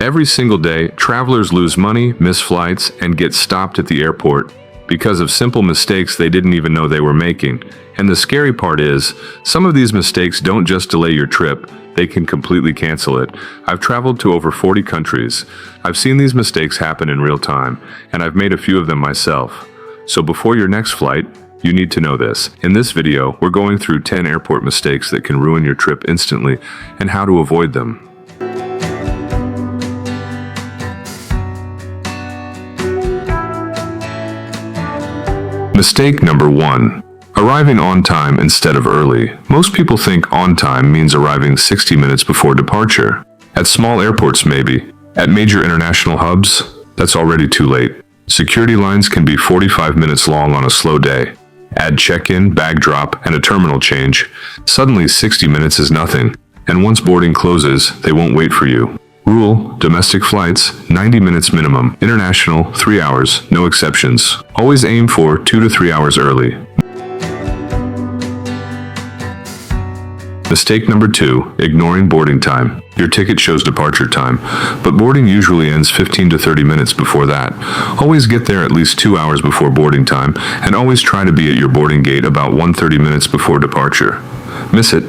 Every single day, travelers lose money, miss flights, and get stopped at the airport because of simple mistakes they didn't even know they were making. And the scary part is, some of these mistakes don't just delay your trip, they can completely cancel it. I've traveled to over 40 countries. I've seen these mistakes happen in real time, and I've made a few of them myself. So before your next flight, you need to know this. In this video, we're going through 10 airport mistakes that can ruin your trip instantly and how to avoid them. Mistake number 1. Arriving on time instead of early. Most people think on time means arriving 60 minutes before departure. At small airports maybe. At major international hubs, that's already too late. Security lines can be 45 minutes long on a slow day. Add check-in, bag drop, and a terminal change. Suddenly 60 minutes is nothing. And once boarding closes, they won't wait for you. Rule: domestic flights, 90 minutes minimum. International, 3 hours, no exceptions. Always aim for 2 to 3 hours early. Mistake number 2, ignoring boarding time. Your ticket shows departure time, but boarding usually ends 15 to 30 minutes before that. Always get there at least 2 hours before boarding time, and always try to be at your boarding gate about 1:30 minutes before departure. Miss it,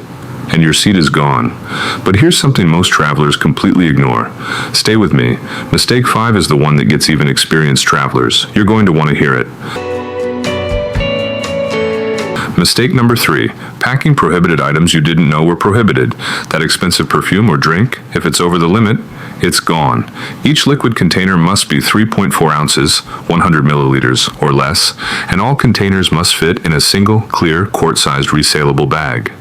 and your seat is gone. But here's something most travelers completely ignore. Stay with me. Mistake 5 is the one that gets even experienced travelers. You're going to want to hear it. Mistake number 3, packing prohibited items you didn't know were prohibited. That expensive perfume or drink, if it's over the limit, it's gone. Each liquid container must be 3.4 ounces, 100 milliliters or less, and all containers must fit in a single, clear, quart-sized resealable bag.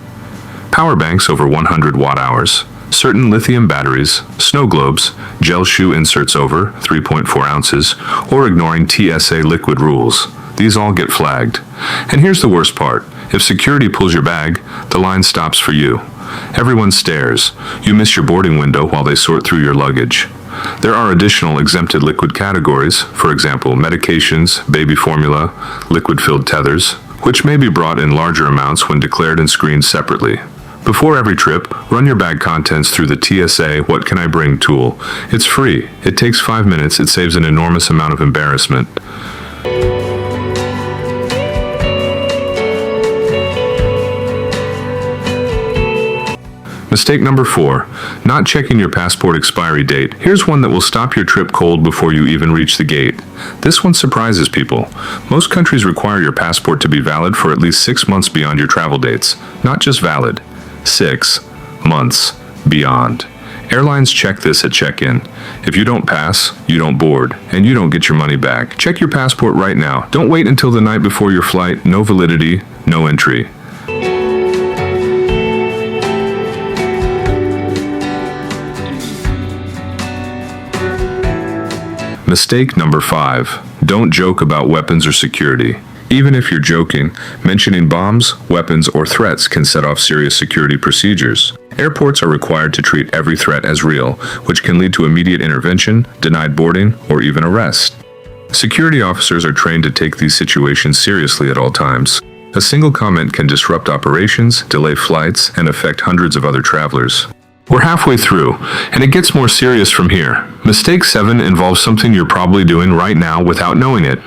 Power banks over 100 watt-hours, certain lithium batteries, snow globes, gel shoe inserts over 3.4 ounces, or ignoring TSA liquid rules. These all get flagged. And here's the worst part. If security pulls your bag, the line stops for you. Everyone stares. You miss your boarding window while they sort through your luggage. There are additional exempted liquid categories, for example, medications, baby formula, liquid-filled tethers, which may be brought in larger amounts when declared and screened separately. Before every trip, run your bag contents through the TSA What Can I Bring tool. It's free. It takes 5 minutes. It saves an enormous amount of embarrassment. Mistake number 4, not checking your passport expiry date. Here's one that will stop your trip cold before you even reach the gate. This one surprises people. Most countries require your passport to be valid for at least 6 months beyond your travel dates. Not just valid, 6 months beyond. Airlines check this at check-in. If you don't pass, you don't board, and you don't get your money back. Check your passport right now. Don't wait until the night before your flight. No validity, no entry. Mistake number 5. Don't joke about weapons or security. Even if you're joking, mentioning bombs, weapons, or threats can set off serious security procedures. Airports are required to treat every threat as real, which can lead to immediate intervention, denied boarding, or even arrest. Security officers are trained to take these situations seriously at all times. A single comment can disrupt operations, delay flights, and affect hundreds of other travelers. We're halfway through, and it gets more serious from here. Mistake 7 involves something you're probably doing right now without knowing it.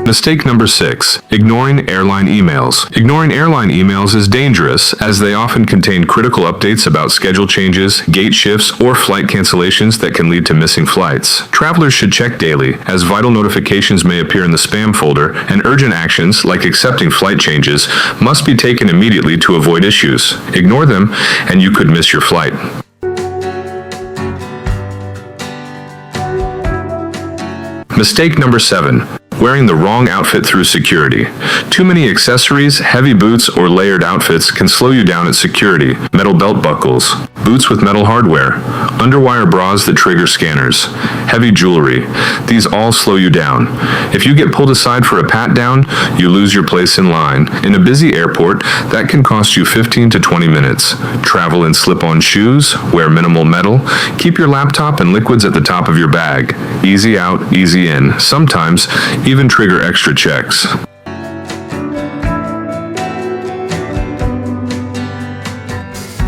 Mistake number 6, ignoring airline emails. Ignoring airline emails is dangerous as they often contain critical updates about schedule changes, gate shifts, or flight cancellations that can lead to missing flights. Travelers should check daily, as vital notifications may appear in the spam folder, and urgent actions, like accepting flight changes, must be taken immediately to avoid issues. Ignore them, and you could miss your flight. Mistake number 7, wearing the wrong outfit through security. Too many accessories, heavy boots, or layered outfits can slow you down at security. Metal belt buckles, boots with metal hardware, underwire bras that trigger scanners, heavy jewelry. These all slow you down. If you get pulled aside for a pat-down, you lose your place in line. In a busy airport, that can cost you 15 to 20 minutes. Travel in slip-on shoes, wear minimal metal, keep your laptop and liquids at the top of your bag. Easy out, easy in. Sometimes, even trigger extra checks.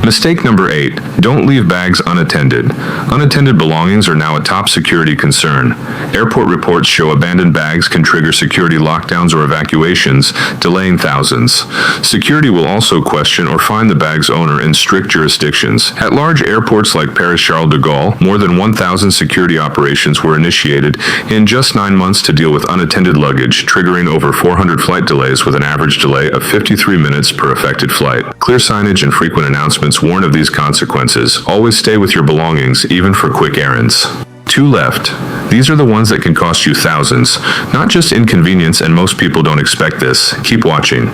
Mistake number 8. Don't leave bags unattended. Unattended belongings are now a top security concern. Airport reports show abandoned bags can trigger security lockdowns or evacuations, delaying thousands. Security will also question or fine the bag's owner in strict jurisdictions. At large airports like Paris-Charles de Gaulle, more than 1,000 security operations were initiated in just 9 months to deal with unattended luggage, triggering over 400 flight delays with an average delay of 53 minutes per affected flight. Clear signage and frequent announcements warn of these consequences. Always stay with your belongings, even for quick errands. 2 left. These are the ones that can cost you thousands. Not just inconvenience, and most people don't expect this. Keep watching.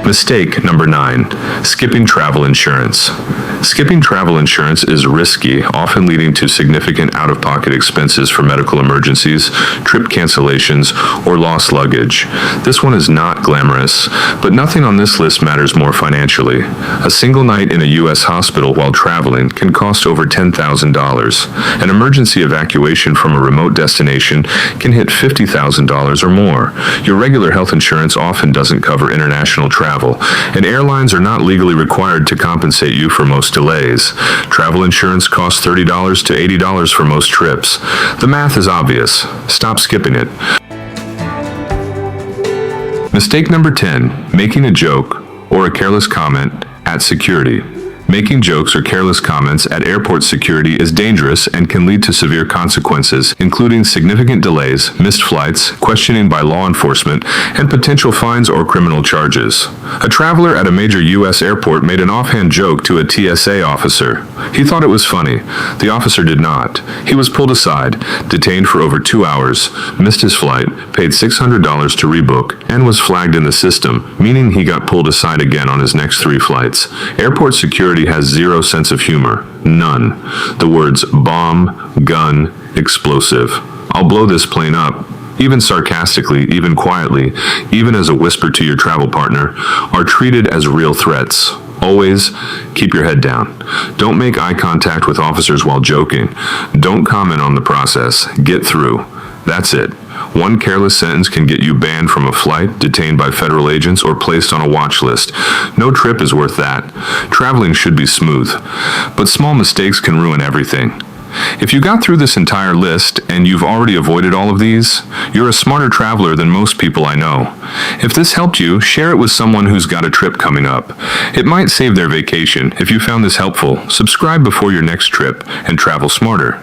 Mistake number 9. Skipping travel insurance. Skipping travel insurance is risky, often leading to significant out-of-pocket expenses for medical emergencies, trip cancellations, or lost luggage. This one is not glamorous, but nothing on this list matters more financially. A single night in a U.S. hospital while traveling can cost over $10,000. An emergency evacuation from a remote destination can hit $50,000 or more. Your regular health insurance often doesn't cover international travel, and airlines are not legally required to compensate you for most delays. Travel insurance costs $30 to $80 for most trips. The math is obvious. Stop skipping it. Mistake number 10. Making a joke or a careless comment at security. Making jokes or careless comments at airport security is dangerous and can lead to severe consequences, including significant delays, missed flights, questioning by law enforcement, and potential fines or criminal charges. A traveler at a major U.S. airport made an offhand joke to a TSA officer. He thought it was funny. The officer did not. He was pulled aside, detained for over 2 hours, missed his flight, paid $600 to rebook, and was flagged in the system, meaning he got pulled aside again on his next 3 flights. Airport security has zero sense of humor. None. The words bomb, gun, explosive. I'll blow this plane up, even sarcastically, even quietly, even as a whisper to your travel partner, are treated as real threats. Always keep your head down. Don't make eye contact with officers while joking. Don't comment on the process. Get through. That's it. One careless sentence can get you banned from a flight, detained by federal agents, or placed on a watch list. No trip is worth that. Traveling should be smooth, but small mistakes can ruin everything. If you got through this entire list and you've already avoided all of these, you're a smarter traveler than most people I know. If this helped you, share it with someone who's got a trip coming up. It might save their vacation. If you found this helpful, subscribe before your next trip and travel smarter.